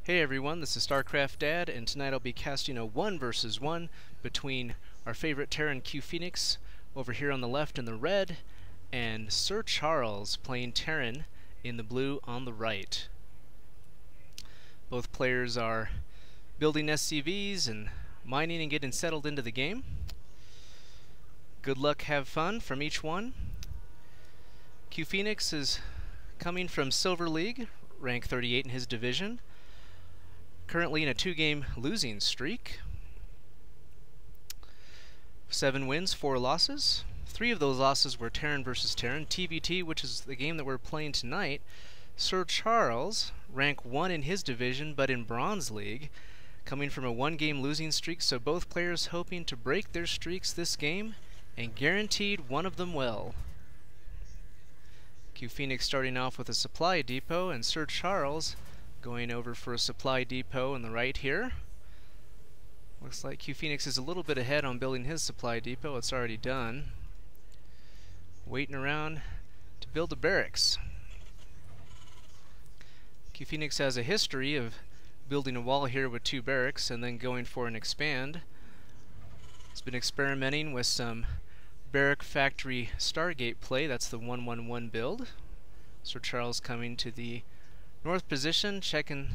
Hey everyone, this is Starcraft Dad, and tonight I'll be casting a 1 versus 1 between our favorite Terran CuePhoenix over here on the left in the red, and SirCharles playing Terran in the blue on the right. Both players are building SCVs and mining and getting settled into the game. Good luck, have fun from each one. CuePhoenix is coming from Silver League, rank 38 in his division. Currently in a 2-game losing streak. 7 wins, 4 losses. 3 of those losses were Terran versus Terran. TvT, which is the game that we're playing tonight. SirCharles, rank 1 in his division, but in Bronze League, coming from a 1-game losing streak, so both players hoping to break their streaks this game, and guaranteed one of them will. CuePhoenix starting off with a supply depot, and SirCharles going over for a supply depot on the right here. Looks like CuePhoenix is a little bit ahead on building his supply depot. It's already done. Waiting around to build a barracks. CuePhoenix has a history of building a wall here with 2 barracks and then going for an expand. He's been experimenting with some barrack factory Stargate play. That's the 1-1-1 build. SirCharles coming to the north position, checking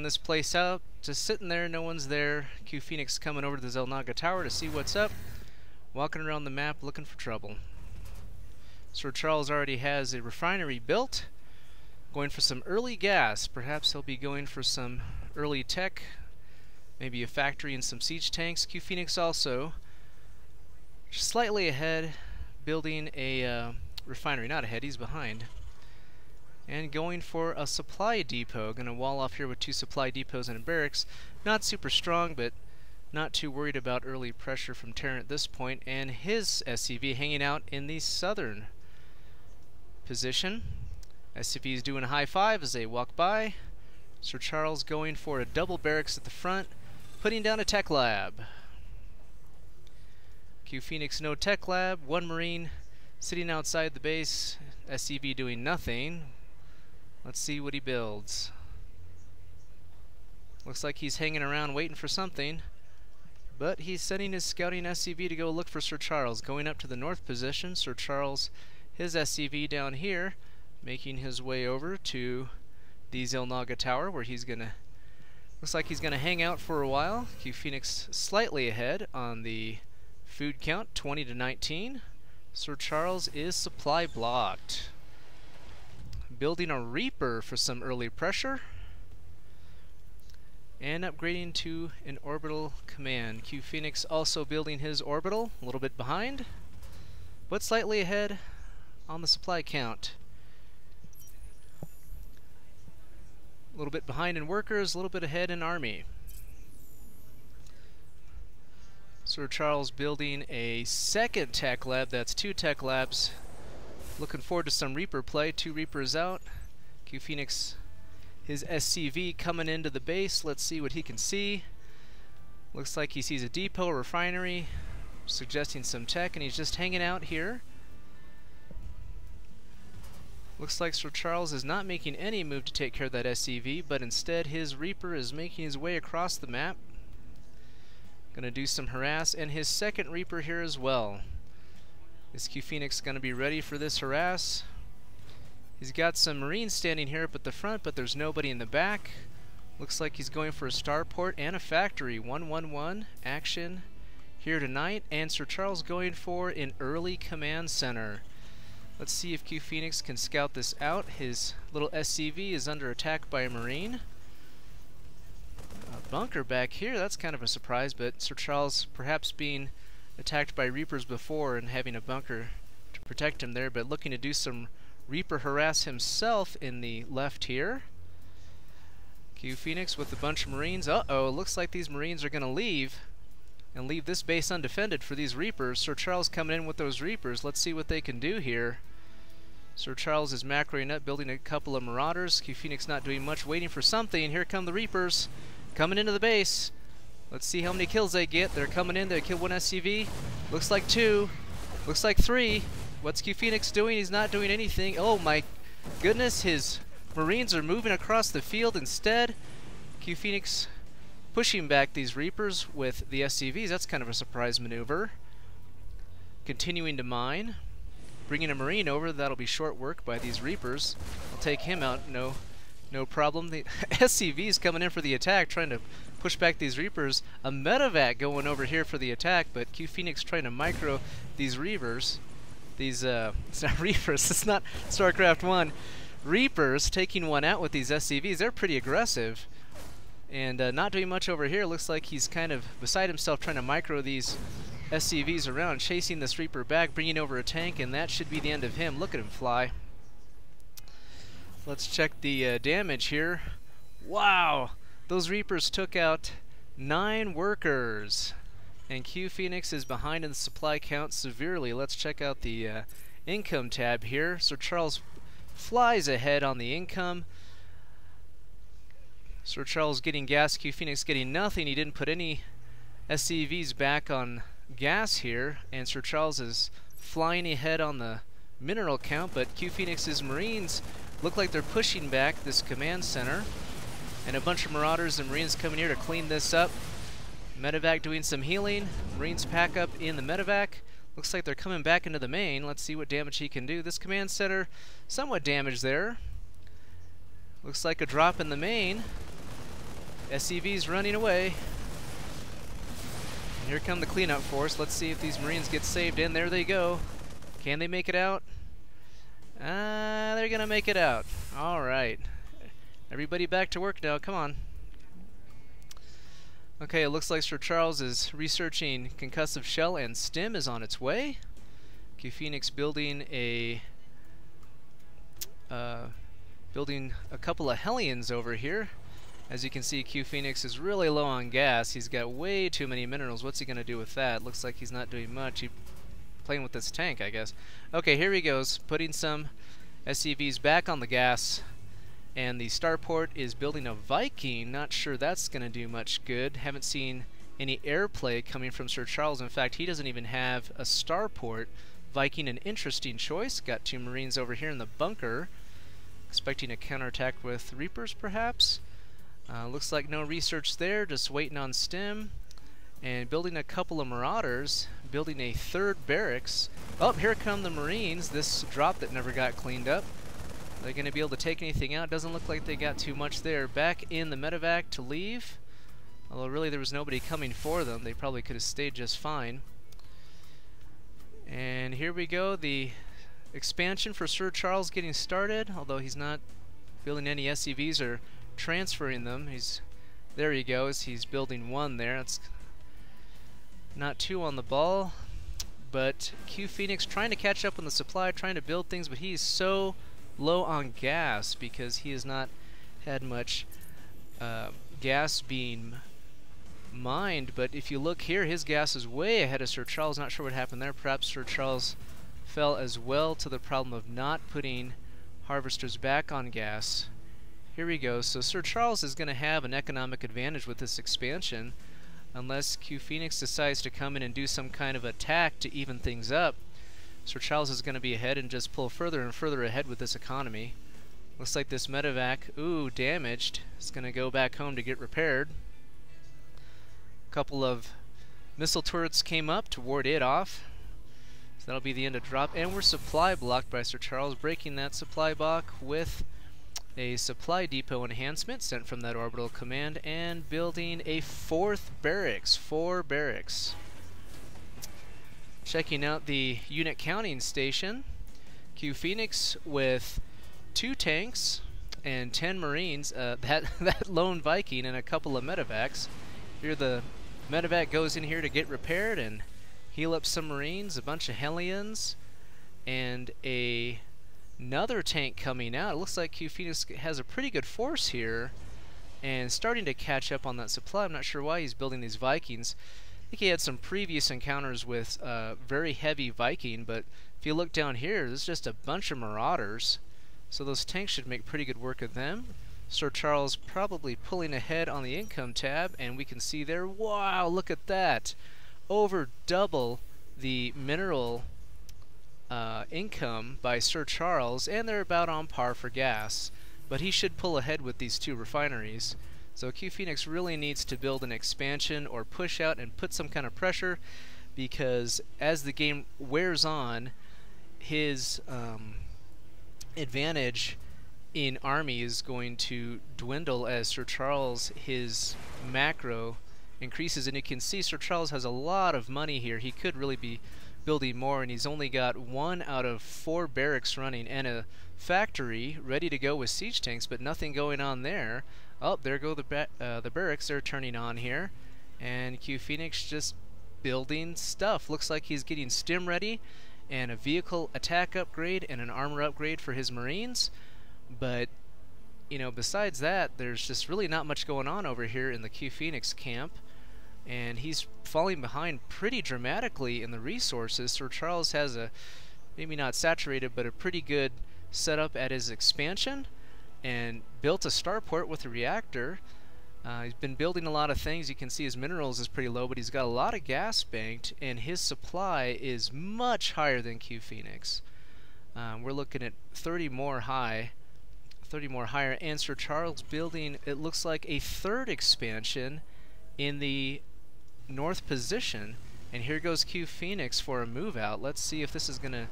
this place out. Just sitting there, no one's there. CuePhoenix coming over to the Xel'Naga Tower to see what's up. Walking around the map looking for trouble. SirCharles already has a refinery built. Going for some early gas. Perhaps he'll be going for some early tech. Maybe a factory and some siege tanks. CuePhoenix also slightly ahead, building a refinery. Not ahead, he's behind. And going for a supply depot. Gonna wall off here with 2 supply depots and a barracks. Not super strong, but not too worried about early pressure from Terran at this point. And his SCV hanging out in the southern position. SCV is doing a high five as they walk by. SirCharles going for a double barracks at the front, putting down a tech lab. CuePhoenix no tech lab, 1 Marine sitting outside the base. SCV doing nothing. Let's see what he builds. Looks like he's hanging around waiting for something, but he's sending his scouting SCV to go look for SirCharles. Going up to the north position, SirCharles, his SCV down here, making his way over to the Xel'Naga Tower, where he's gonna, looks like he's gonna hang out for a while. CuePhoenix slightly ahead on the food count, 20 to 19. SirCharles is supply blocked. Building a Reaper for some early pressure. And upgrading to an orbital command. CuePhoenix also building his orbital, a little bit behind, but slightly ahead on the supply count. A little bit behind in workers, a little bit ahead in army. SirCharles building a second tech lab. That's 2 tech labs. Looking forward to some Reaper play. 2 Reapers out. CuePhoenix, his SCV coming into the base. Let's see what he can see. Looks like he sees a depot, a refinery, suggesting some tech, and he's just hanging out here. Looks like SirCharles is not making any move to take care of that SCV, but instead his Reaper is making his way across the map. Gonna do some harass, and his second Reaper here as well. Is CuePhoenix gonna be ready for this harass? He's got some Marines standing here up at the front, but there's nobody in the back. Looks like he's going for a starport and a factory. 1-1-1 action here tonight, and SirCharles going for an early command center. Let's see if CuePhoenix can scout this out. His little SCV is under attack by a Marine. A bunker back here, that's kind of a surprise, but SirCharles perhaps being attacked by Reapers before and having a bunker to protect him there, but looking to do some Reaper harass himself in the left here. CuePhoenix with a bunch of Marines. Uh-oh, looks like these Marines are going to leave and leave this base undefended for these Reapers. SirCharles coming in with those Reapers. Let's see what they can do here. SirCharles is macroing up, building a couple of Marauders. CuePhoenix not doing much, waiting for something. Here come the Reapers coming into the base. Let's see how many kills they get. They're coming in. They kill 1 SCV. Looks like 2. Looks like 3. What's CuePhoenix doing? He's not doing anything. Oh my goodness, his Marines are moving across the field instead. CuePhoenix pushing back these Reapers with the SCVs. That's kind of a surprise maneuver. Continuing to mine. Bringing a Marine over. That'll be short work by these Reapers. I'll take him out. No problem. The SCV's coming in for the attack, trying to push back these Reapers. A medevac going over here for the attack, but CuePhoenix trying to micro these Reavers. It's not Reapers, it's not StarCraft 1. Reapers taking one out with these SCVs. They're pretty aggressive. And not doing much over here. Looks like he's kind of beside himself trying to micro these SCVs around, chasing this Reaper back, bringing over a tank, and that should be the end of him. Look at him fly. Let's check the damage here. Wow! Those Reapers took out 9 workers. And CuePhoenix is behind in the supply count severely. Let's check out the income tab here. SirCharles flies ahead on the income. SirCharles getting gas, CuePhoenix getting nothing. He didn't put any SCVs back on gas here. And SirCharles is flying ahead on the mineral count, but CuePhoenix's Marines look like they're pushing back this command center. And a bunch of Marauders and Marines coming here to clean this up. Medevac doing some healing. Marines pack up in the medevac. Looks like they're coming back into the main. Let's see what damage he can do. This command center somewhat damaged there. Looks like a drop in the main. SCV's running away. And here come the cleanup force. Let's see if these Marines get saved in. There they go. Can they make it out? They're gonna make it out. Alright. Everybody back to work now. Come on. Okay, it looks like SirCharles is researching concussive shell, and stim is on its way. CuePhoenix building a couple of Hellions over here. As you can see, CuePhoenix is really low on gas. He's got way too many minerals. What's he gonna do with that? Looks like he's not doing much. He's playing with this tank, I guess. Okay, here he goes, putting some SCVs back on the gas. And the starport is building a Viking. Not sure that's going to do much good. Haven't seen any airplay coming from SirCharles. In fact, he doesn't even have a starport. Viking, an interesting choice. Got 2 Marines over here in the bunker. Expecting a counterattack with Reapers, perhaps. Looks like no research there. Just waiting on stim. And building a couple of Marauders. Building a 3rd barracks. Oh, here come the Marines. This drop that never got cleaned up. Are they going to be able to take anything out? Doesn't look like they got too much there. Back in the medevac to leave. Although really there was nobody coming for them. They probably could have stayed just fine. And here we go. The expansion for SirCharles getting started. Although he's not building any SCVs or transferring them. There he goes. He's building 1 there. That's not 2 on the ball. But CuePhoenix trying to catch up on the supply, trying to build things, but he's so low on gas because he has not had much gas being mined. But if you look here, his gas is way ahead of SirCharles. Not sure what happened there. Perhaps SirCharles fell as well to the problem of not putting harvesters back on gas. Here we go. So SirCharles is going to have an economic advantage with this expansion unless CuePhoenix decides to come in and do some kind of attack to even things up. SirCharles is going to be ahead and just pull further and further ahead with this economy. Looks like this medevac, damaged. It's going to go back home to get repaired. A couple of missile turrets came up to ward it off. So that'll be the end of drop. And we're supply blocked by SirCharles, breaking that supply block with a supply depot enhancement sent from that orbital command, and building a 4th barracks. 4 barracks. Checking out the unit counting station. CuePhoenix with 2 tanks and 10 Marines. That lone Viking and a couple of medevacs. Here the medevac goes in here to get repaired and heal up some Marines. A bunch of Hellions and another tank coming out. It looks like CuePhoenix has a pretty good force here and starting to catch up on that supply. I'm not sure why he's building these Vikings. I think he had some previous encounters with very heavy Viking, but if you look down here, there's just a bunch of Marauders. So those tanks should make pretty good work of them. SirCharles probably pulling ahead on the income tab, and we can see there, wow, look at that. Over double the mineral income by SirCharles, and they're about on par for gas. but he should pull ahead with these 2 refineries. So CuePhoenix really needs to build an expansion or push out and put some kind of pressure, because as the game wears on, his advantage in army is going to dwindle as SirCharles, his macro increases. And you can see SirCharles has a lot of money here. He could really be building more, and he's only got 1 out of 4 barracks running and a factory ready to go with siege tanks, but nothing going on there. Oh, there go the barracks. They're turning on here, and CuePhoenix just building stuff. Looks like he's getting stim ready and a vehicle attack upgrade and an armor upgrade for his Marines. But you know, besides that, there's just really not much going on over here in the CuePhoenix camp, and he's falling behind pretty dramatically in the resources. SirCharles has a, maybe not saturated, but a pretty good setup at his expansion, and built a starport with a reactor. He's been building a lot of things. You can see his minerals is pretty low, but he's got a lot of gas banked, and his supply is much higher than CuePhoenix. We're looking at 30 more higher, and SirCharles building, it looks like, a 3rd expansion in the north position. And here goes CuePhoenix for a move out. Let's see if this is going to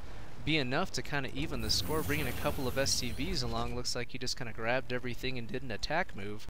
be enough to kind of even the score. Bringing a couple of SCVs along. Looks like he just kind of grabbed everything and did an attack move.